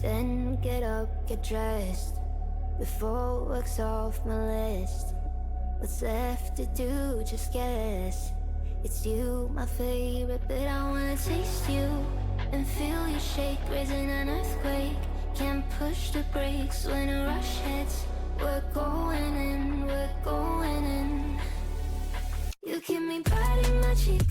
Then get up, get dressed. Before work's off my list. What's left to do, just guess. It's you, my favorite, but I wanna taste you and feel you shake, raising an earthquake. Can't push the brakes when a rush hits. We're going in, we're going in. You keep me biting my cheek,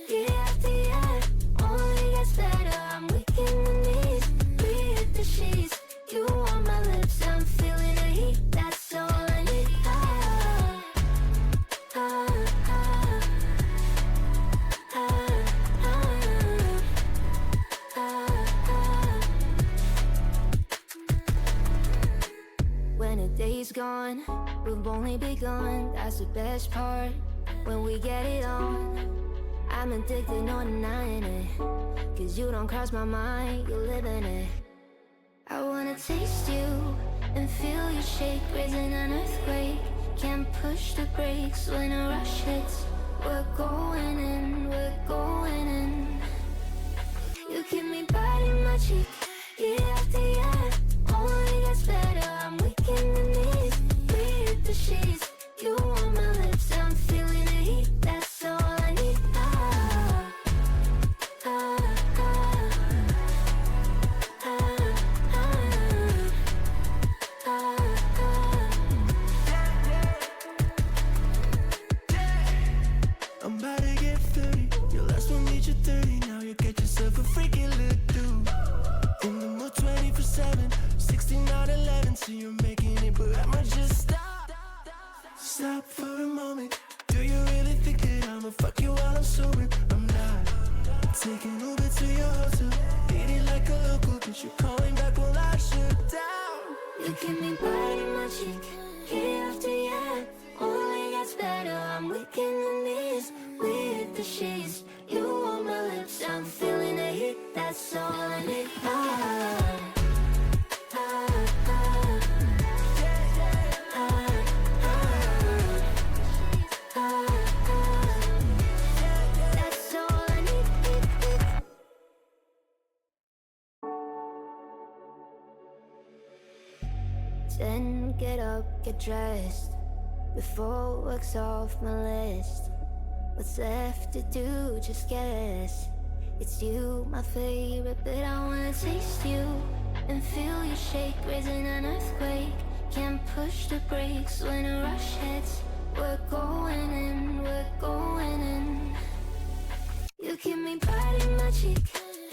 year after year. Only gets better, I'm weak in the knees. We hit the sheets, you on my lips, I'm feeling the heat. That's all I need. When a day's gone, we've only begun. That's the best part. When we get it on, I'm addicted, no denying it. Cause you don't cross my mind, you live in it. I wanna taste you and feel you shake, raising an earthquake. Can't push the brakes when a rush hits. We're going in, we're going in. You keep me biting my cheek, year after year. Only gets better, I'm weak in the knees. We hit the sheets, you on my lips, I'm feeling the heat. That's all I need. I'm about to get 30. Your last one made you 30. Now you get yourself a freaking little dude. In the mood 24/7, 16 out 11. So you're making it, but I'ma just stop. Stop for a moment. Do you really think that I'ma fuck you while I'm sober? I'm not. Taking Uber to your hotel, eating like a local, but you're calling back while I shut down. You keep me biting my cheek, year after year. Only gets better, I'm weak in the knees. We hit the sheets, you on my lips, I'm feeling the heat. That's all I need. That's all I need. Then get up, get dressed. Before work's off my list. What's left to do, just guess. It's you, my favorite, but I wanna taste you and feel you shake, raising an earthquake. Can't push the brakes when a rush hits. We're going in, we're going in. You keep me biting my cheek,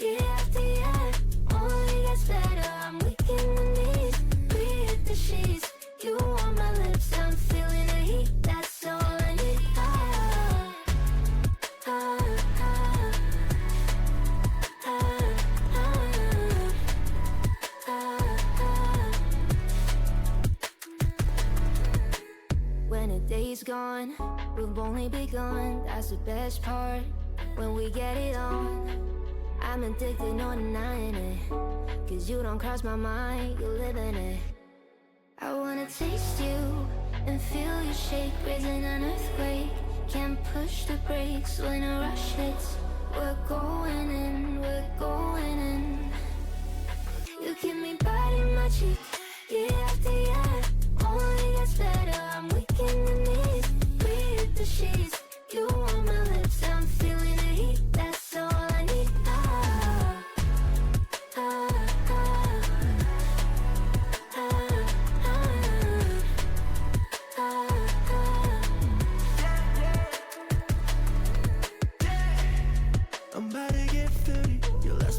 year after year. Only gets better, I'm weak in the knees. We hit the sheets, you on my lips, I'm feeling the heat. That's all I need. When a day's gone, we've only begun. That's the best part. When we get it on, I'm addicted, no denying it. Cause you don't cross my mind, you live in it. I wanna taste you and feel you shake, raising an earthquake. Can't push the brakes when a rush hits. We're going